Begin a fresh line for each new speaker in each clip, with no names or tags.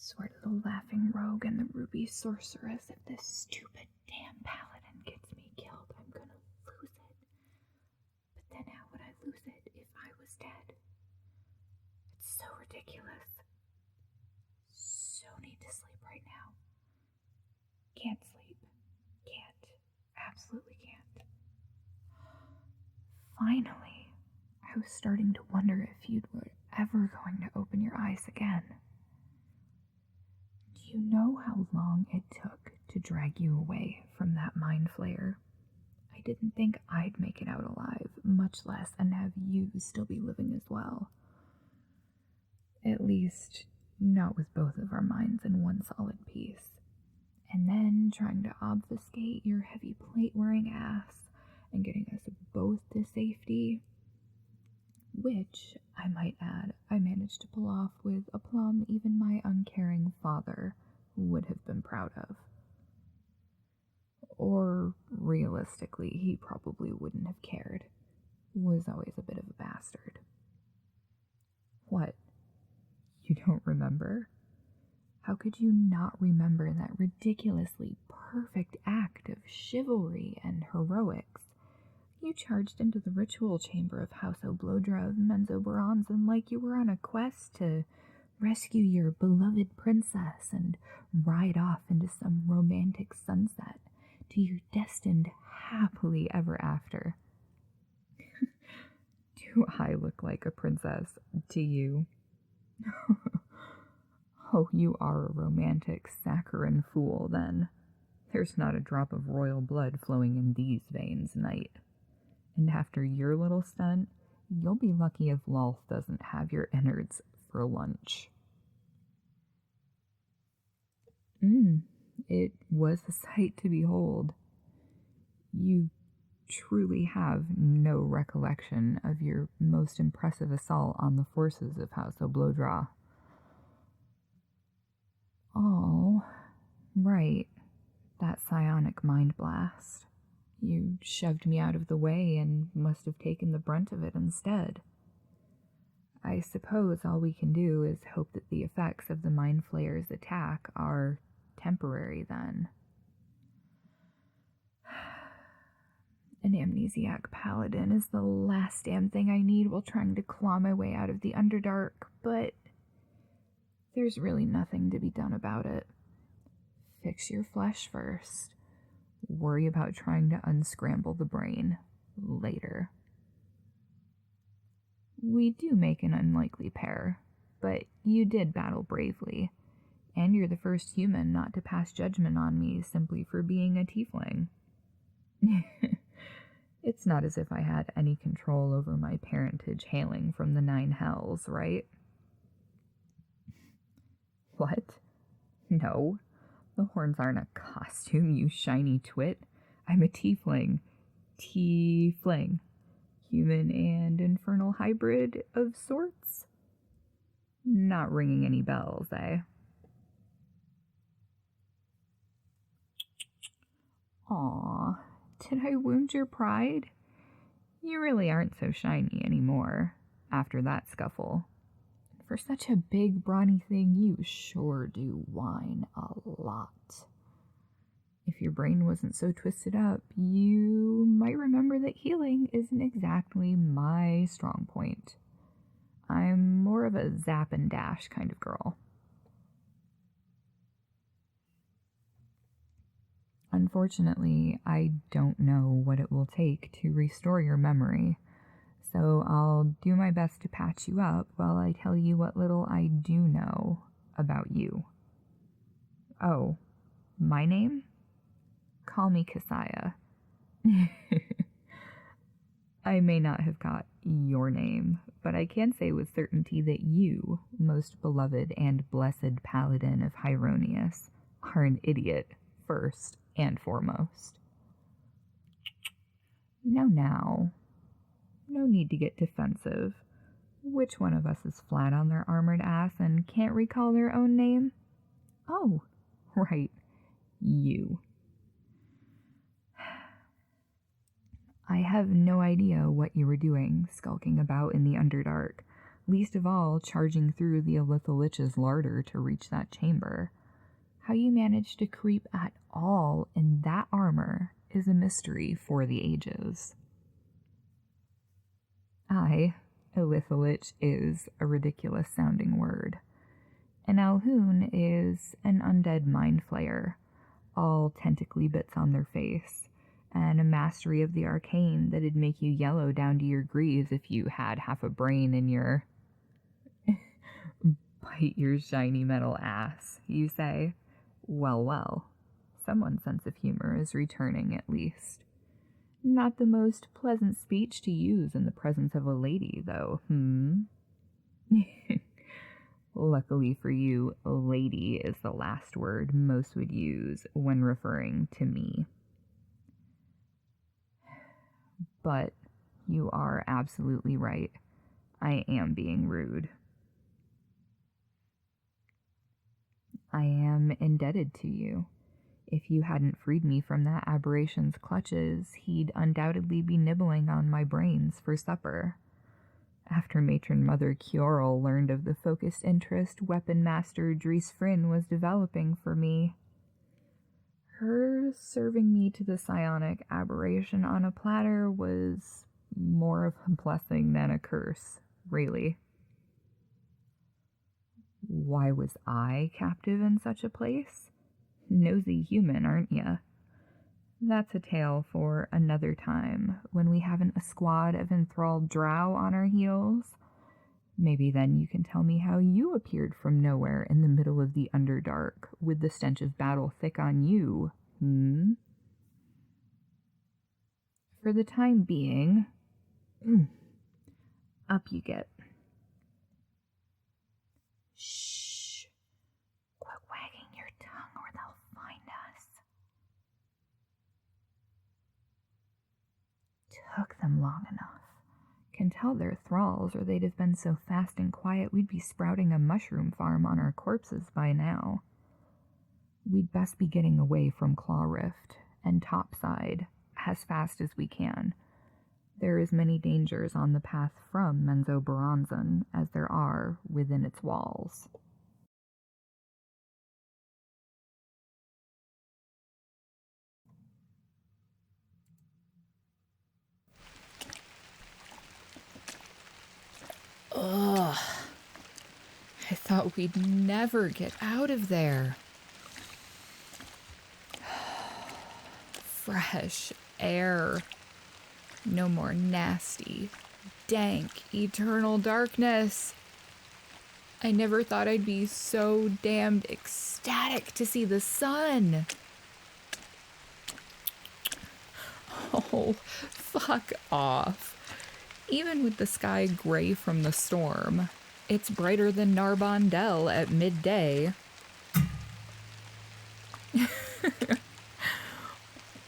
Swear to the laughing rogue and the ruby sorceress, if this stupid damn paladin gets me killed, I'm gonna lose it. But then how would I lose it if I was dead? It's so ridiculous. So need to sleep right now. Can't sleep. Can't. Absolutely can't. Finally, I was starting to wonder if you were ever going to open your eyes again. Do you know how long it took to drag you away from that mind flayer? I didn't think I'd make it out alive, much less and have you still be living as well. At least, not with both of our minds in one solid piece. And then trying to obfuscate your heavy plate-wearing ass and getting us both to safety, which, I might add, I managed to pull off with aplomb even my uncaring father would have been proud of. Or, realistically, he probably wouldn't have cared. Was always a bit of a bastard. What? You don't remember? How could you not remember that ridiculously perfect act of chivalry and heroics? You charged into the ritual chamber of House 𝚬𝚘𝚘𝚘𝚘 like you were on a quest to rescue your beloved princess and ride off into some romantic sunset to your destined happily ever after. Do I look like a princess to you? Oh, you are a romantic saccharine fool, then. There's not a drop of royal blood flowing in these veins, knight. And after your little stunt, you'll be lucky if Lolth doesn't have your innards for lunch. It was a sight to behold. You truly have no recollection of your most impressive assault on the forces of House 𝚬𝚘𝚘𝚘𝚘. Oh, right, that psionic mind blast. You shoved me out of the way and must have taken the brunt of it instead. I suppose all we can do is hope that the effects of the Mind Flayer's attack are temporary then. An amnesiac paladin is the last damn thing I need while trying to claw my way out of the Underdark, but there's really nothing to be done about it. Fix your flesh first. Worry about trying to unscramble the brain later. We do make an unlikely pair, but you did battle bravely, and you're the first human not to pass judgment on me simply for being a tiefling. It's not as if I had any control over my parentage hailing from the 9 hells, right? What? No. The horns aren't a costume, you shiny twit. I'm a tiefling. Tiefling. Human and infernal hybrid of sorts? Not ringing any bells, eh? Aw, did I wound your pride? You really aren't so shiny anymore, after that scuffle. For such a big, brawny thing, you sure do whine a lot. If your brain wasn't so twisted up, you might remember that healing isn't exactly my strong point. I'm more of a zap and dash kind of girl. Unfortunately, I don't know what it will take to restore your memory, so I'll do my best to patch you up while I tell you what little I do know about you. Oh, my name? Call me Kessiah. I may not have got your name, but I can say with certainty that you, most beloved and blessed paladin of Hyronius, are an idiot first and foremost. Now, no need to get defensive. Which one of us is flat on their armored ass and can't recall their own name? Oh, right, you. I have no idea what you were doing skulking about in the Underdark, least of all charging through the 𝚬𝚘𝚛𝚐𝚘 larder to reach that chamber. How you managed to creep at all in that armor is a mystery for the ages. 𝚬𝚘𝚛𝚐𝚘 is a ridiculous-sounding word. An Alhun is an undead mind flayer, all tentacly bits on their face, and a mastery of the arcane that'd make you yellow down to your greaves if you had half a brain in your bite your shiny metal ass, you say. Well, someone's sense of humor is returning at least. Not the most pleasant speech to use in the presence of a lady, though, Luckily for you, lady is the last word most would use when referring to me. But you are absolutely right. I am being rude. I am indebted to you. If you hadn't freed me from that aberration's clutches, he'd undoubtedly be nibbling on my brains for supper. After Matron Mother Kjorl learned of the focused interest Weapon Master 𝚬𝚊𝚛𝚚𝚘𝚢 was developing for me, her serving me to the psionic aberration on a platter was more of a blessing than a curse, really. Why was I captive in such a place? Nosy human, aren't ya? That's a tale for another time, when we haven't a squad of enthralled drow on our heels. Maybe then you can tell me how you appeared from nowhere in the middle of the Underdark, with the stench of battle thick on you, For the time being, up you get. Shh. Quit wagging your tongue or they'll find us. Took them long enough. Can tell they're thralls, or they'd have been so fast and quiet we'd be sprouting a mushroom farm on our corpses by now. We'd best be getting away from Claw Rift and topside as fast as we can. There is many dangers on the path from Menzoberranzan as there are within its walls. Ugh. I thought we'd never get out of there. Fresh air. No more nasty, dank, eternal darkness. I never thought I'd be so damned ecstatic to see the sun. Oh, fuck off. Even with the sky gray from the storm, it's brighter than Narbondel at midday.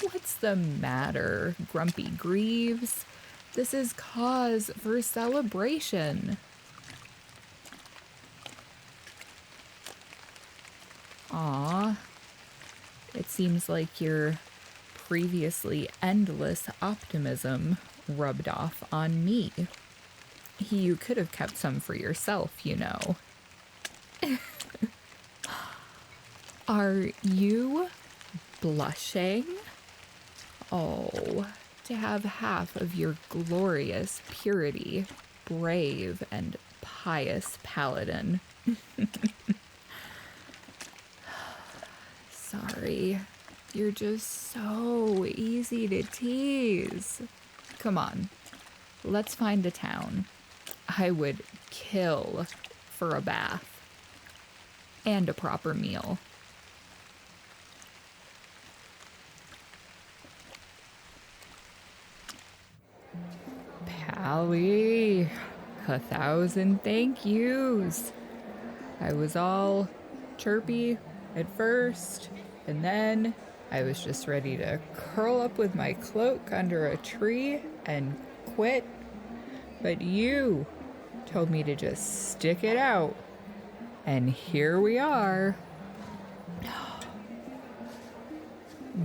What's the matter, Grumpy Greaves? This is cause for celebration. Aw, it seems like your previously endless optimism rubbed off on me. You could have kept some for yourself, you know. Are you blushing? Oh, to have half of your glorious purity, brave and pious paladin. Sorry, you're just so easy to tease. Come on, let's find a town. I would kill for a bath and a proper meal. Pally, 1,000 thank yous. I was all chirpy at first, and then I was just ready to curl up with my cloak under a tree and quit. But you told me to just stick it out, and here we are.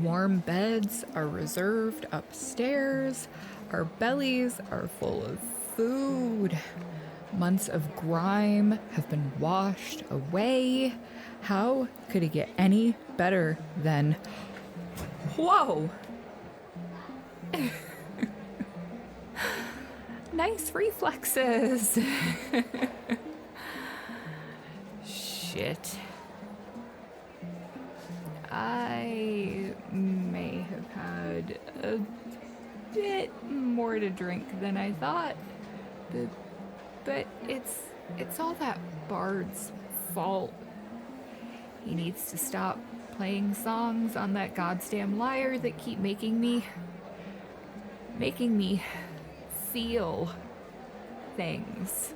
Warm beds are reserved upstairs. Our bellies are full of food. Months of grime have been washed away. How could it get any better than... Whoa! Nice reflexes! Shit. I may have had a bit more to drink than I thought, but it's all that bard's fault. He needs to stop playing songs on that goddamn lyre that keep making me feel things.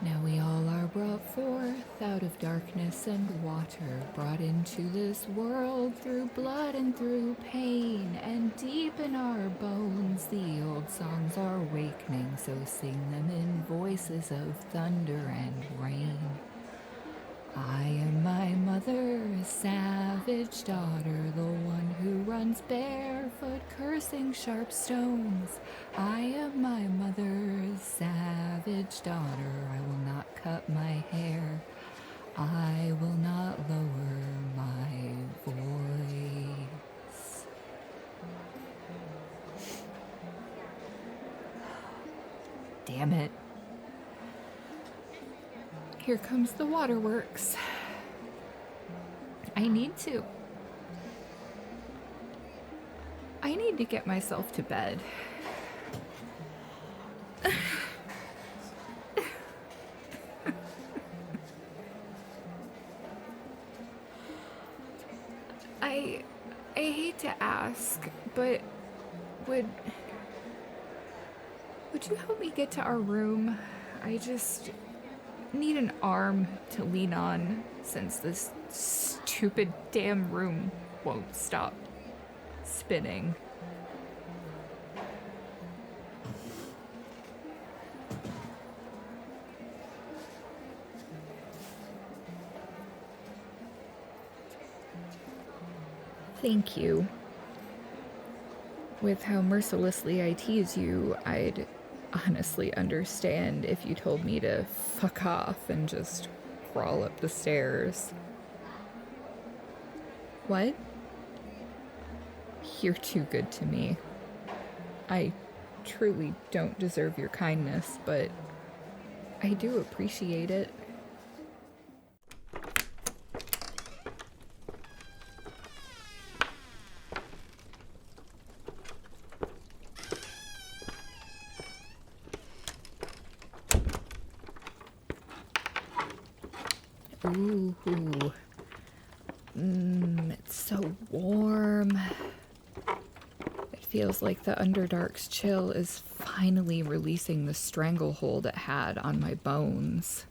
Now we all are brought forth out of darkness and water, brought into this world through blood and through pain, and deep in our bones the old songs are awakening, so sing them in voices of thunder and rain. I am my mother's savage daughter, the one who runs barefoot, cursing sharp stones. I am my mother's savage daughter, I will not cut my hair, I will not lower my voice. Damn it. Here comes the waterworks. I need to get myself to bed. I hate to ask, but would you help me get to our room? I just need an arm to lean on since this stupid damn room won't stop spinning. Thank you. With how mercilessly I tease you, I'd honestly understand if you told me to fuck off and just crawl up the stairs. What? You're too good to me. I truly don't deserve your kindness, but I do appreciate it. Ooh, it's so warm. It feels like the Underdark's chill is finally releasing the stranglehold it had on my bones.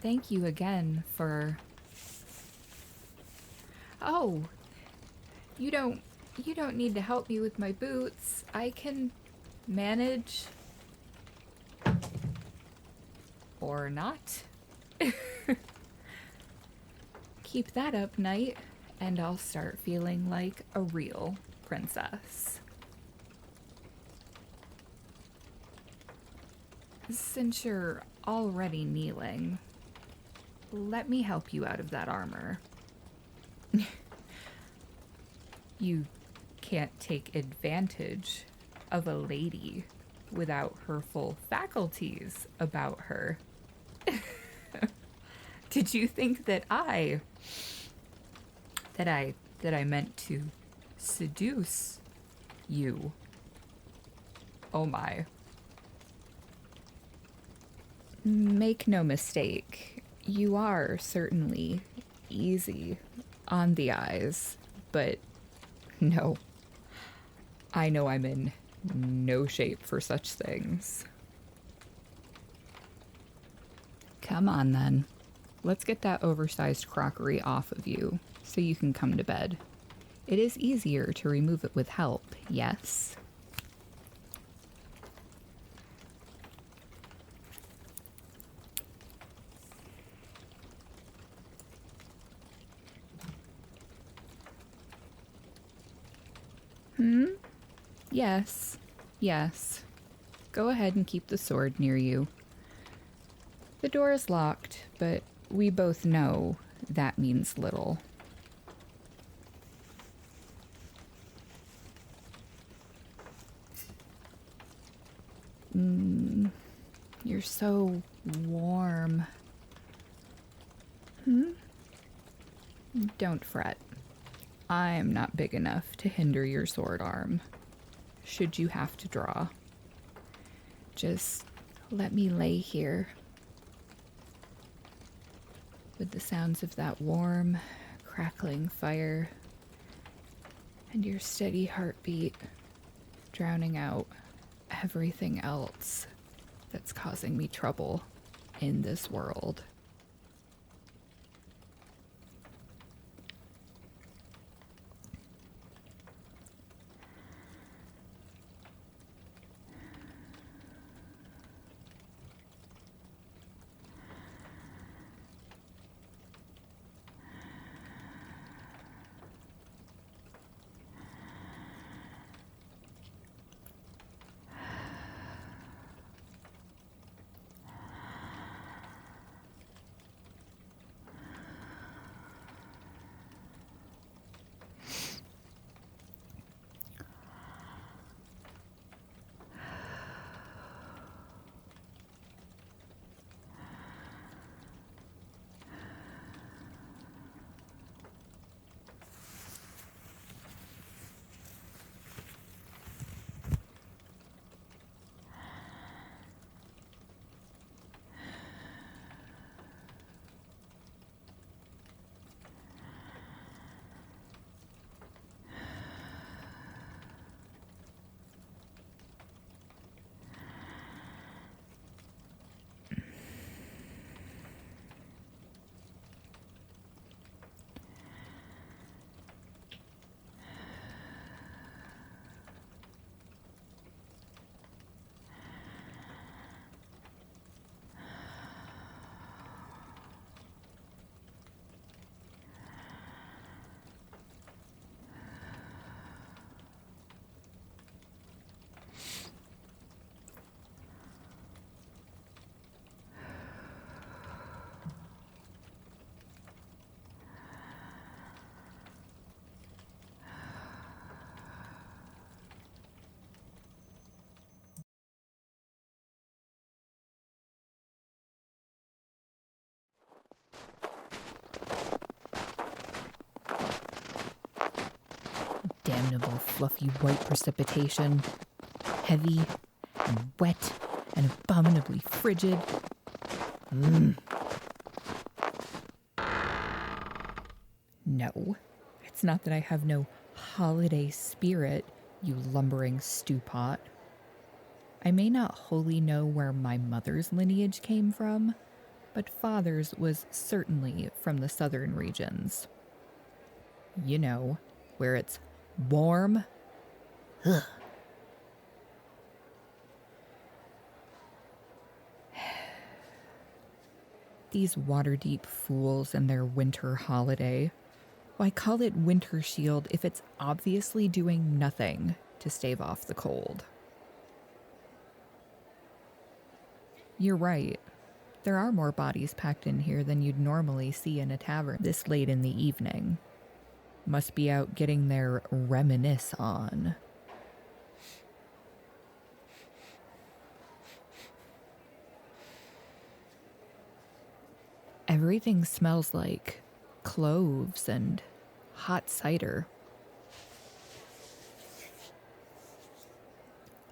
Thank you again for... Oh, you don't need to help me with my boots. I can manage... Or not. Keep that up, knight, and I'll start feeling like a real princess. Since you're already kneeling, let me help you out of that armor. You can't take advantage of a lady without her full faculties about her. Did you think that I meant to seduce you? Oh my. Make no mistake, you are certainly easy on the eyes, but no. I know I'm in no shape for such things. Come on then. Let's get that oversized crockery off of you so you can come to bed. It is easier to remove it with help, yes? Yes. Yes. Go ahead and keep the sword near you. The door is locked, but we both know that means little. You're so warm. Don't fret. I'm not big enough to hinder your sword arm, should you have to draw. Just let me lay here with the sounds of that warm, crackling fire and your steady heartbeat drowning out everything else that's causing me trouble in this world. Damnable fluffy white precipitation, heavy and wet and abominably frigid. No, it's not that I have no holiday spirit, you lumbering stewpot. I may not wholly know where my mother's lineage came from, but father's was certainly from the southern regions. You know, where it's warm. Ugh. These Waterdeep fools and their winter holiday. Why call it Winter Shield if it's obviously doing nothing to stave off the cold? You're right. There are more bodies packed in here than you'd normally see in a tavern this late in the evening. Must be out getting their reminisce on. Everything smells like cloves and hot cider.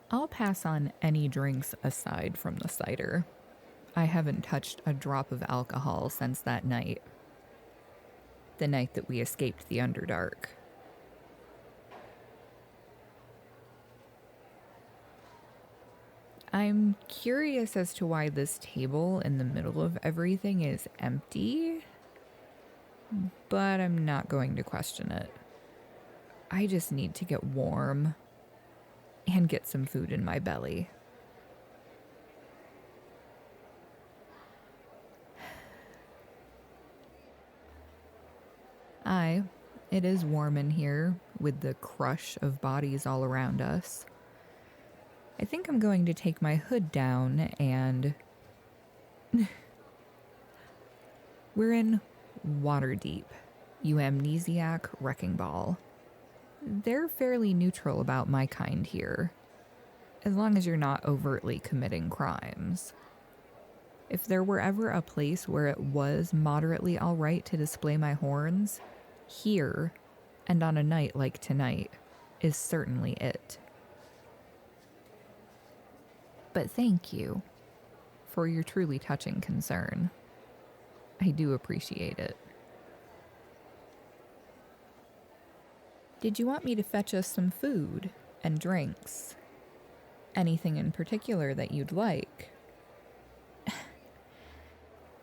I'll pass on any drinks aside from the cider. I haven't touched a drop of alcohol since that night. The night that we escaped the Underdark. I'm curious as to why this table in the middle of everything is empty, but I'm not going to question it. I just need to get warm and get some food in my belly. It is warm in here with the crush of bodies all around us. I think I'm going to take my hood down and... We're in Waterdeep, 𝚬𝚘𝚏𝚢𝚏 Wrecking Ball. They're fairly neutral about my kind here, as long as you're not overtly committing crimes. If there were ever a place where it was moderately alright to display my horns, here, and on a night like tonight, is certainly it. But thank you for your truly touching concern. I do appreciate it. Did you want me to fetch us some food and drinks? Anything in particular that you'd like?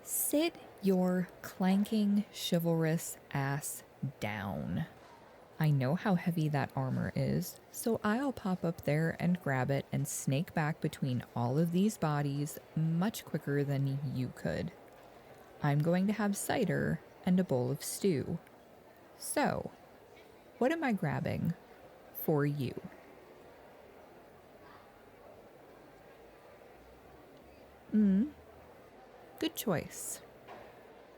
Sit your clanking, chivalrous ass down. I know how heavy that armor is, so I'll pop up there and grab it and snake back between all of these bodies much quicker than you could. I'm going to have cider and a bowl of stew. So, what am I grabbing for you? Good choice.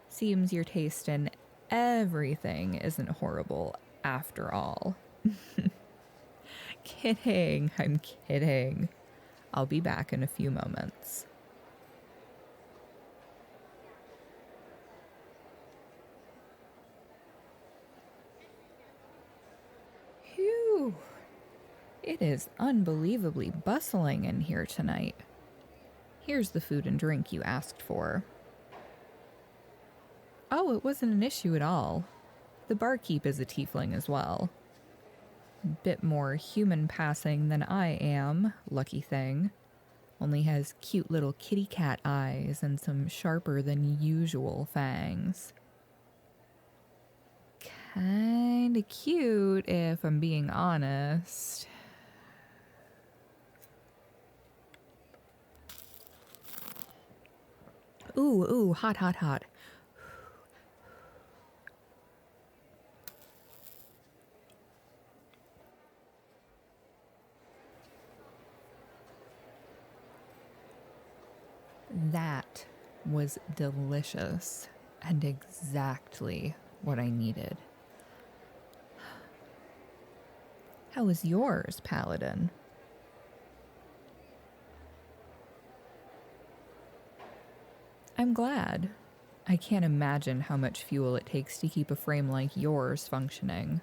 Seems your taste in everything isn't horrible after all. Kidding, I'm kidding. I'll be back in a few moments. Phew. It is unbelievably bustling in here tonight. Here's the food and drink you asked for. Oh, it wasn't an issue at all. The barkeep is a tiefling as well. Bit more human passing than I am, lucky thing. Only has cute little kitty cat eyes and some sharper than usual fangs. Kinda cute if I'm being honest. Ooh, hot, hot, hot. That was delicious and exactly what I needed. How was yours, Paladin? I'm glad. I can't imagine how much fuel it takes to keep a frame like yours functioning.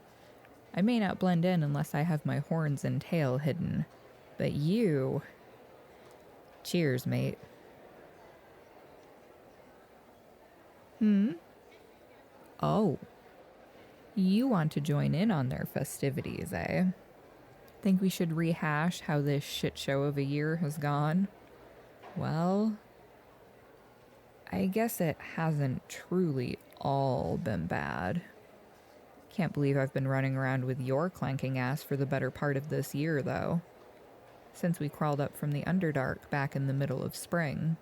I may not blend in unless I have my horns and tail hidden, but you... Cheers, mate. Oh. You want to join in on their festivities, eh? Think we should rehash how this shit show of a year has gone? Well, I guess it hasn't truly all been bad. Can't believe I've been running around with your clanking ass for the better part of this year, though. Since we crawled up from the Underdark back in the middle of spring.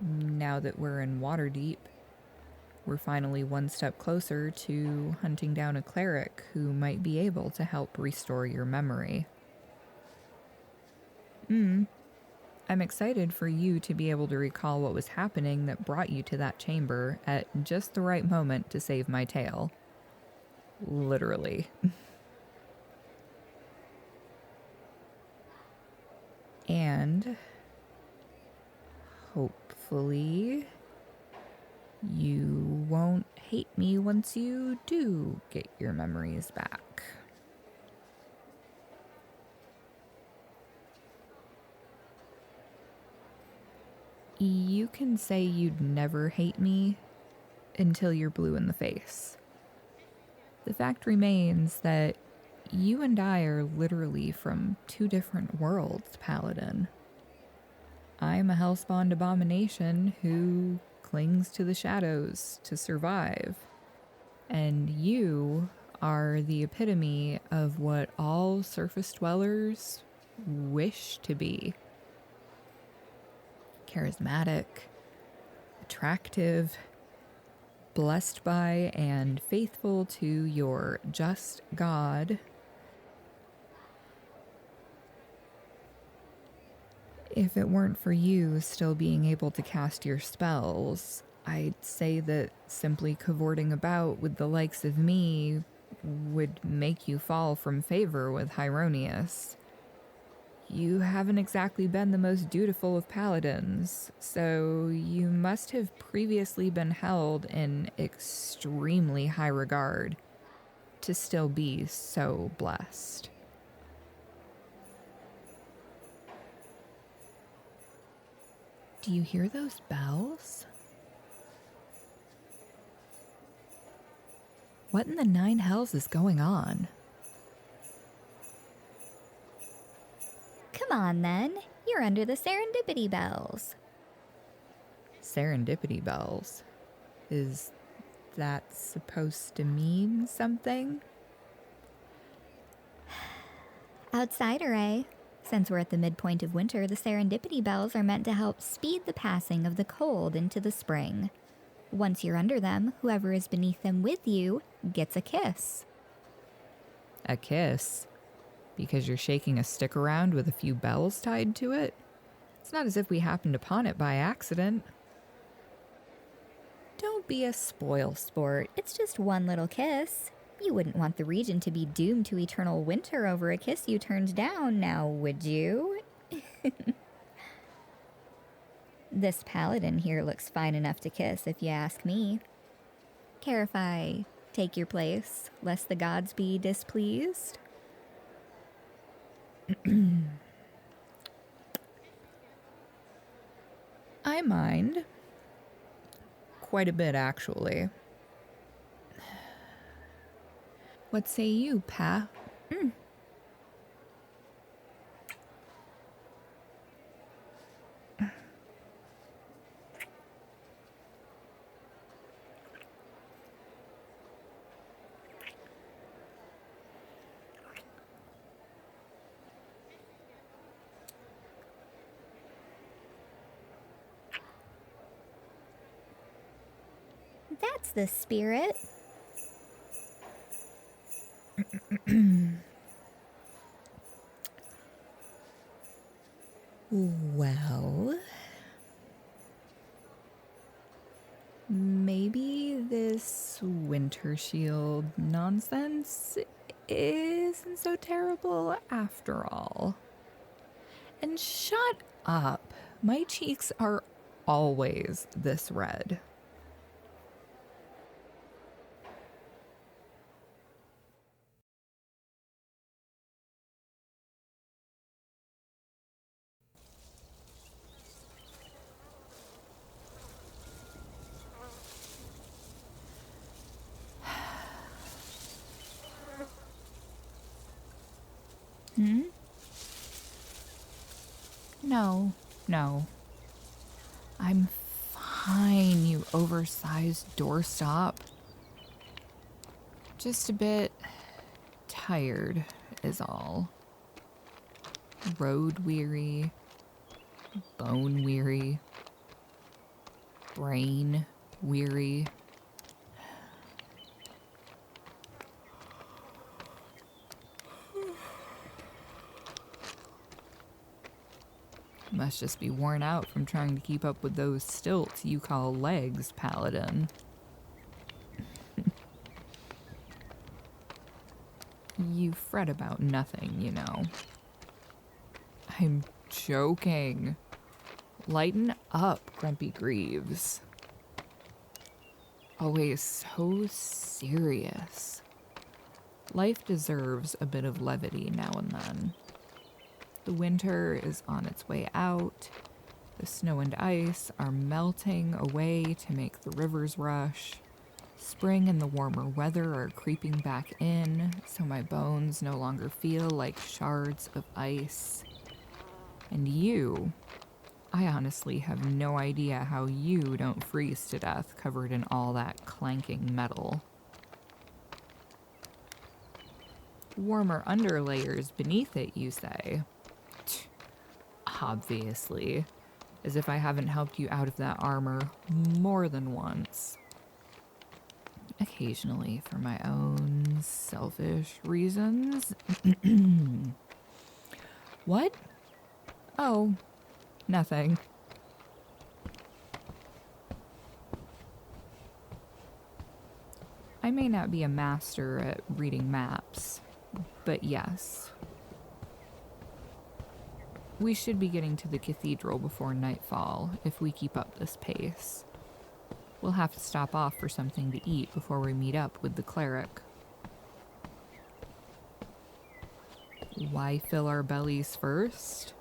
Now that we're in Waterdeep, we're finally one step closer to hunting down a cleric who might be able to help restore your memory. I'm excited for you to be able to recall what was happening that brought you to that chamber at just the right moment to save my tail. Literally. And hopefully you won't hate me once you do get your memories back. You can say you'd never hate me until you're blue in the face. The fact remains that you and I are literally from two different worlds, Paladin. I'm a hellspawned abomination who clings to the shadows to survive. And you are the epitome of what all surface dwellers wish to be. charismatic, attractive, blessed by and faithful to your just God. If it weren't for you still being able to cast your spells, I'd say that simply cavorting about with the likes of me would make you fall from favor with Hieronius. You haven't exactly been the most dutiful of paladins, so you must have previously been held in extremely high regard to still be so blessed. Do you hear those bells? What in the nine hells is going on?
Come on, then. You're under the serendipity bells.
Serendipity bells? Is that supposed to mean something?
Outsider, eh? Since we're at the midpoint of winter, the serendipity bells are meant to help speed the passing of the cold into the spring. Once you're under them, whoever is beneath them with you gets a kiss.
A kiss? Because you're shaking a stick around with a few bells tied to it? It's not as if we happened upon it by accident.
Don't be a spoil sport. It's just one little kiss. You wouldn't want the region to be doomed to eternal winter over a kiss you turned down, now would you? This paladin here looks fine enough to kiss, if you ask me. Care if I take your place, lest the gods be displeased?
I mind. Quite a bit, actually. What say you, Pa?
That's the spirit.
Well, maybe this winter shield nonsense isn't so terrible after all. And shut up. My cheeks are always this red. No. I'm fine, you oversized doorstop. Just a bit tired is all. Road weary, bone weary, brain weary. Must just be worn out from trying to keep up with those stilts you call legs, Paladin. You fret about nothing, you know. I'm joking. Lighten up, Grumpy Greaves. Always so serious. Life deserves a bit of levity now and then. The winter is on its way out. The snow and ice are melting away to make the rivers rush. Spring and the warmer weather are creeping back in, so my bones no longer feel like shards of ice. And you, I honestly have no idea how you don't freeze to death covered in all that clanking metal. Warmer underlayers beneath it, you say? Obviously. as if I haven't helped you out of that armor more than once. Occasionally for my own selfish reasons. What? Oh, nothing. I may not be a master at reading maps, but yes. We should be getting to the cathedral before nightfall if we keep up this pace. We'll have to stop off for something to eat before we meet up with the cleric. Why fill our bellies first?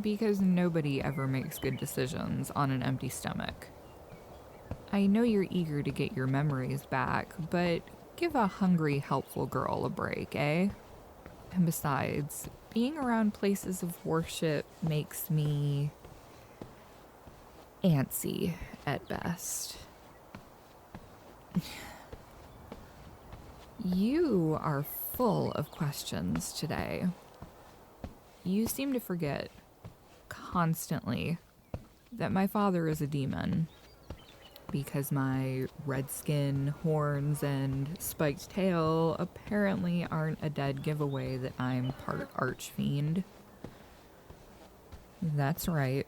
Because nobody ever makes good decisions on an empty stomach. I know you're eager to get your memories back, but give a hungry, helpful girl a break, eh? And besides, being around places of worship makes me antsy at best. You are full of questions today. You seem to forget constantly that my father is a demon, because my red skin, horns, and spiked tail apparently aren't a dead giveaway that I'm part archfiend. That's right.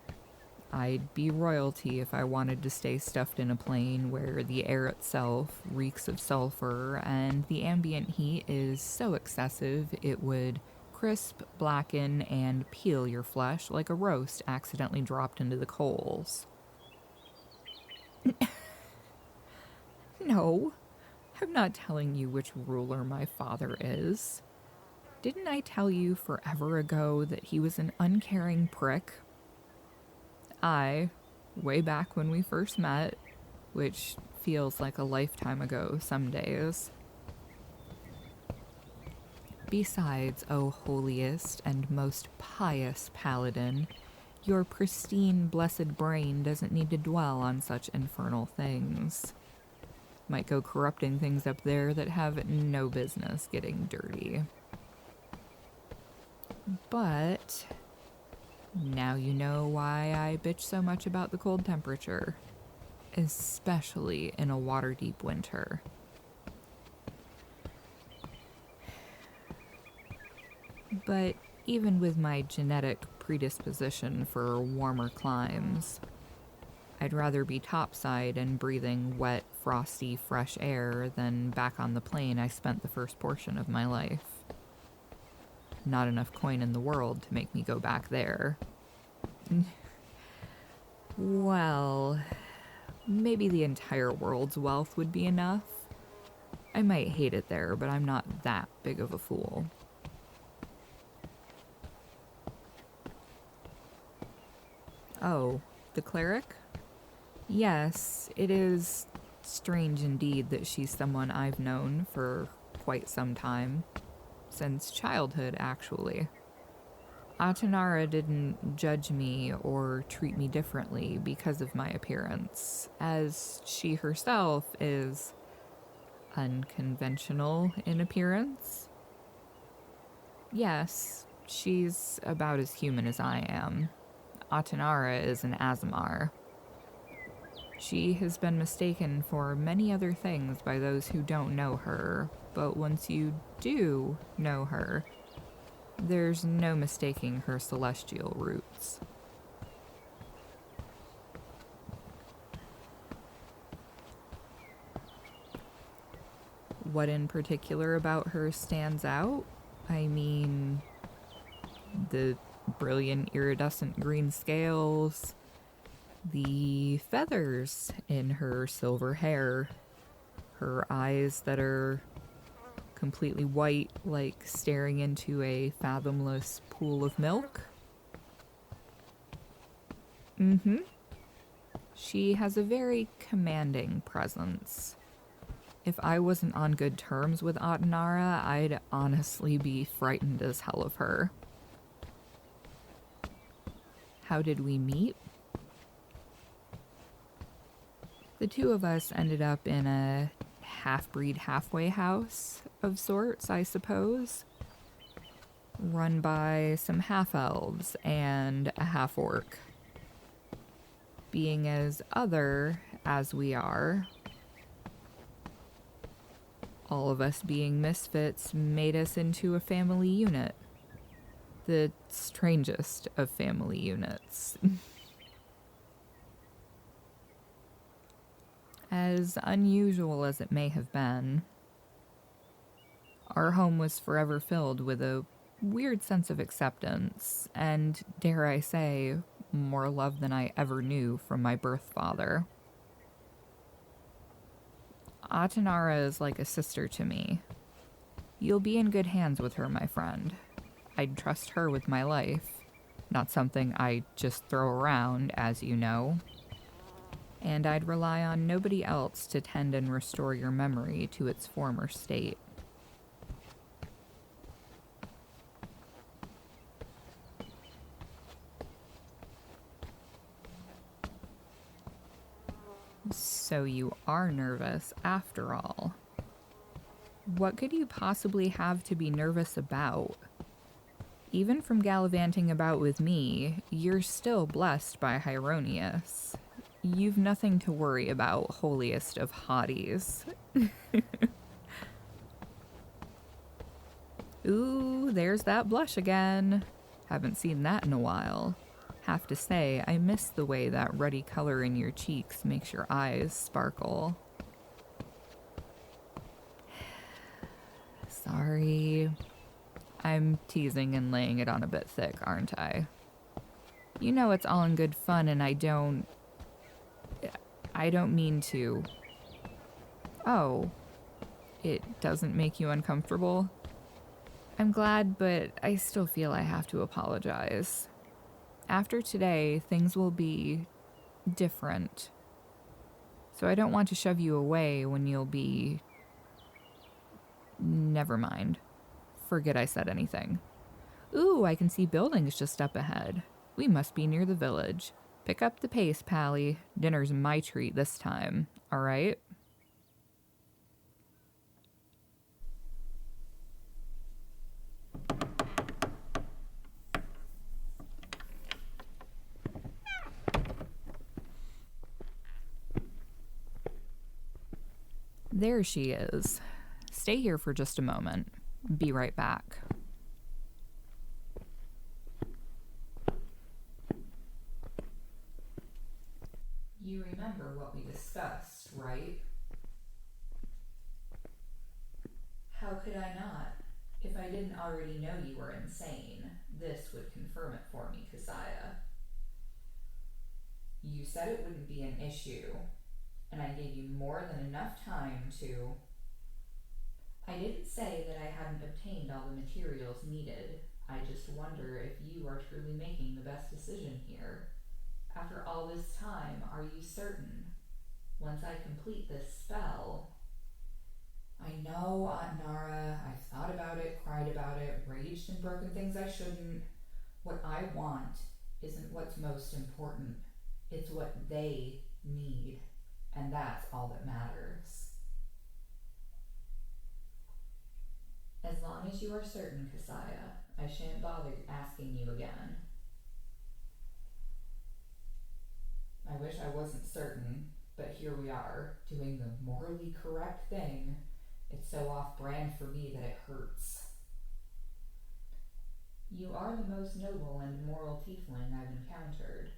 I'd be royalty if I wanted to stay stuffed in a plane where the air itself reeks of sulfur and the ambient heat is so excessive it would crisp, blacken, and peel your flesh like a roast accidentally dropped into the coals. No, I'm not telling you which ruler my father is. Didn't I tell you forever ago that he was an uncaring prick? Way back when we first met, which feels like a lifetime ago some days. Besides, O holiest and most pious paladin, your pristine, blessed brain doesn't need to dwell on such infernal things. Might go corrupting things up there that have no business getting dirty. But now you know why I bitch so much about the cold temperature, especially in a water-deep winter. But even with my genetic predisposition for warmer climes, I'd rather be topside and breathing wet, frosty, fresh air than back on the plane I spent the first portion of my life. Not enough coin in the world to make me go back there. Well, maybe the entire world's wealth would be enough. I might hate it there, but I'm not that big of a fool. Oh, the cleric? Yes, it is strange indeed that she's someone I've known for quite some time. Since childhood, actually. Ā'Tināra didn't judge me or treat me differently because of my appearance, as she herself is unconventional in appearance. Yes, she's about as human as I am. Ā'Tināra is an Aasimar. She has been mistaken for many other things by those who don't know her, but once you do know her, there's no mistaking her celestial roots. What in particular about her stands out? I mean, the brilliant iridescent green scales, the feathers in her silver hair, her eyes that are completely white, like staring into a fathomless pool of milk. She has a very commanding presence. If I wasn't on good terms with Ā'Tināra, I'd honestly be frightened as hell of her. How did we meet? The two of us ended up in a half-breed halfway house of sorts, I suppose, run by some half-elves and a half-orc. being as other as we are, all of us being misfits made us into a family unit. The strangest of family units. As unusual as it may have been, our home was forever filled with a weird sense of acceptance, and, dare I say, more love than I ever knew from my birth father. 𝚤𝚘𝚗𝚗 is like a sister to me. You'll be in good hands with her, my friend. I'd trust her with my life, not something I just throw around, as you know. And I'd rely on nobody else to tend and restore your memory to its former state. So you are nervous, after all. What could you possibly have to be nervous about? Even from gallivanting about with me, you're still blessed by Hieronius. You've nothing to worry about, holiest of hotties. Ooh, there's that blush again. Haven't seen that in a while. Have to say, I miss the way that ruddy color in your cheeks makes your eyes sparkle. Sorry. I'm teasing and laying it on a bit thick, aren't I? You know it's all in good fun, and I don't mean to. Oh, it doesn't make you uncomfortable? I'm glad, but I still feel I have to apologize. After today, things will be different. So I don't want to shove you away when you'll be... Never mind. Forget I said anything. Ooh, I can see buildings just up ahead. We must be near the village. Pick up the pace, Pally. Dinner's my treat this time, all right? There she is. Stay here for just a moment. Be right back. You remember what we discussed, right? How could I not? If I didn't already know you were insane, this would confirm it for me, Kessiah. You said it wouldn't be an issue, and I gave you more than enough time to... I didn't say that I hadn't obtained all the materials needed. I just wonder if you are truly making the best decision here. After all this time, are you certain? Once I complete this spell... I know, 𝚤𝚗𝚗𝚗, I've thought about it, cried about it, raged and broken things I shouldn't. What I want isn't what's most important. It's what they need. And that's all that matters. As long as you are certain, Kessiah, I shan't bother asking you again. I wish I wasn't certain, but here we are, doing the morally correct thing. It's so off-brand for me that it hurts. You are the most noble and moral tiefling I've encountered.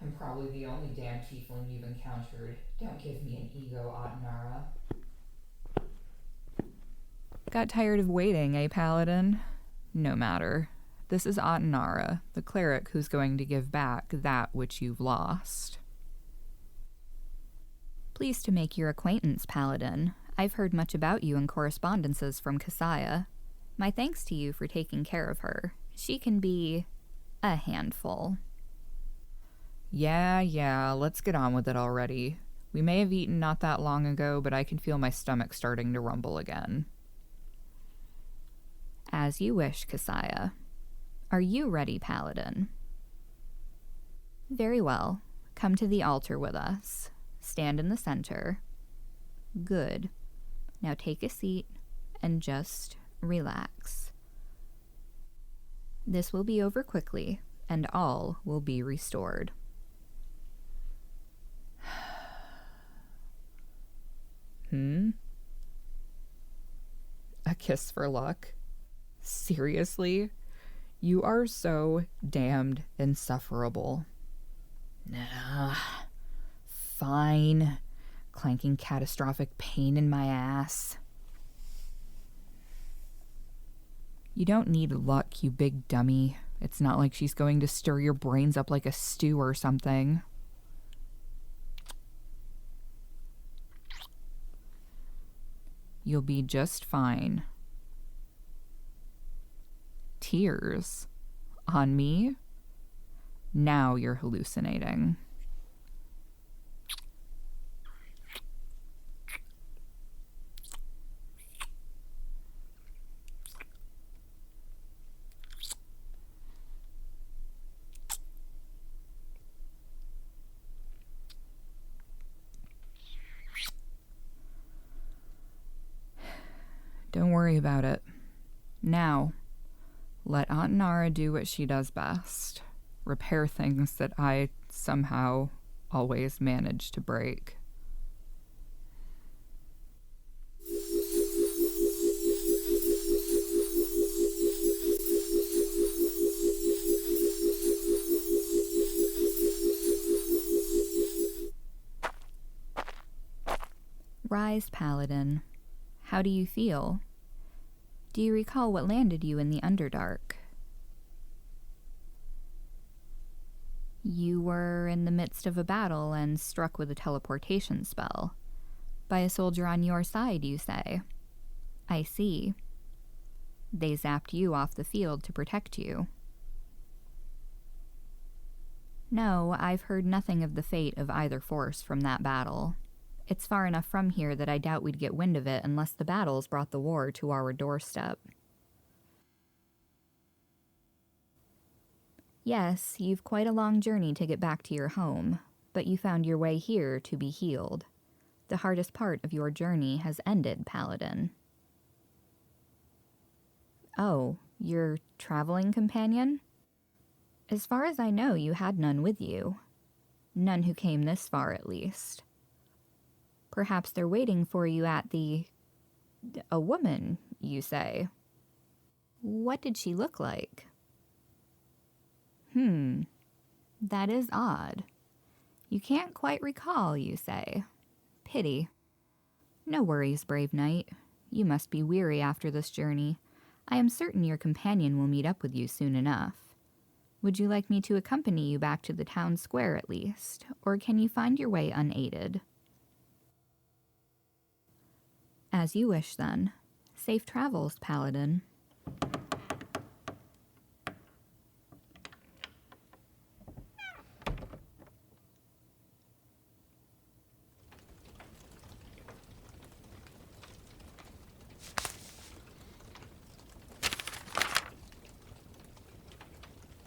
I'm probably the only damn tiefling you've encountered. Don't give me an ego, 𝚤𝚗𝚗𝚗. Got tired of waiting, eh, Paladin? No matter. This is 𝚤𝚗𝚗𝚗, the cleric who's going to give back that which you've lost. Pleased to make your acquaintance, Paladin. I've heard much about you in correspondences from Kessiah. My thanks to you for taking care of her. She can be a handful. Yeah, let's get on with it already. We may have eaten not that long ago, but I can feel my stomach starting to rumble again. As you wish, Kessiah. Are you ready, Paladin? Very well. Come to the altar with us. Stand in the center. Good. Now take a seat and just relax. This will be over quickly. and all will be restored. A kiss for luck? Seriously? You are so damned insufferable. Nah, fine. Clanking catastrophic pain in my ass. You don't need luck, you big dummy. It's not like she's going to stir your brains up like a stew or something. You'll be just fine. Tears? On me? Now you're hallucinating. Don't worry about it. Now, let Aunt Nara do what she does best. Repair things that I somehow always manage to break. Rise, Paladin. How do you feel? Do you recall what landed you in the Underdark? You were in the midst of a battle and struck with a teleportation spell. By a soldier on your side, you say. I see. They zapped you off the field to protect you. No, I've heard nothing of the fate of either force from that battle. It's far enough from here that I doubt we'd get wind of it unless the battles brought the war to our doorstep. Yes, you've quite a long journey to get back to your home, but you found your way here to be healed. The hardest part of your journey has ended, Paladin. Oh, your traveling companion? As far as I know, you had none with you. None who came this far, at least. Perhaps they're waiting for you at the... A woman, you say. What did she look like? That is odd. You can't quite recall, you say. Pity. No worries, brave knight. You must be weary after this journey. I am certain your companion will meet up with you soon enough. Would you like me to accompany you back to the town square at least, or can you find your way unaided? As you wish, then. Safe travels, Paladin.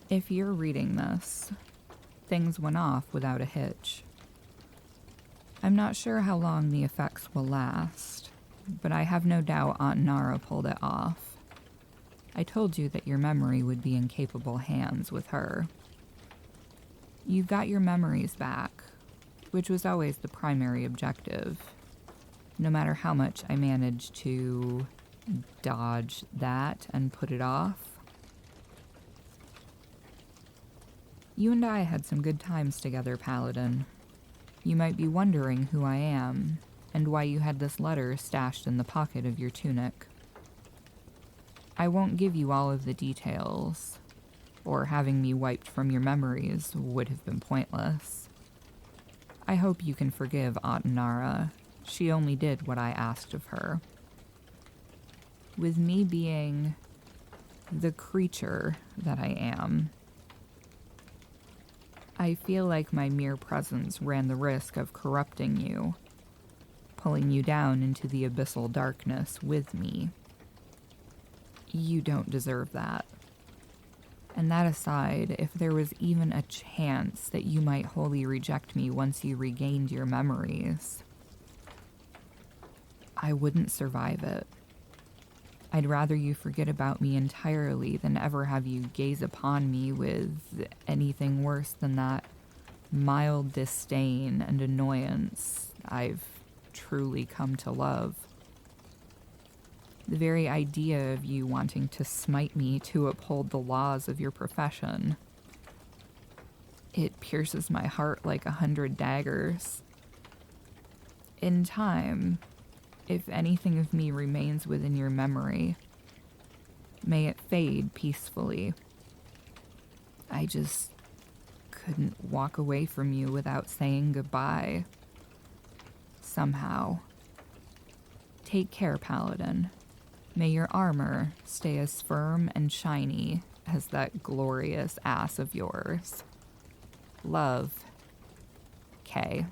If you're reading this, things went off without a hitch. I'm not sure how long the effects will last, but I have no doubt Aunt Nara pulled it off. I told you that your memory would be in capable hands with her. You've got your memories back, which was always the primary objective, no matter how much I managed to dodge that and put it off. You and I had some good times together, Paladin. You might be wondering who I am, and why you had this letter stashed in the pocket of your tunic. I won't give you all of the details, or having me wiped from your memories would have been pointless. I hope you can forgive Aunt Nara. She only did what I asked of her. With me being the creature that I am, I feel like my mere presence ran the risk of corrupting you, pulling you down into the abyssal darkness with me. You don't deserve that. And that aside, if there was even a chance that you might wholly reject me once you regained your memories, I wouldn't survive it. I'd rather you forget about me entirely than ever have you gaze upon me with anything worse than that mild disdain and annoyance I've truly come to love. The very idea of you wanting to smite me to uphold the laws of your profession, it pierces my heart like 100 daggers. In time, if anything of me remains within your memory, may it fade peacefully. I just couldn't walk away from you without saying goodbye. Somehow. Take care, Paladin. May your armor stay as firm and shiny as that glorious ass of yours. Love, Kay.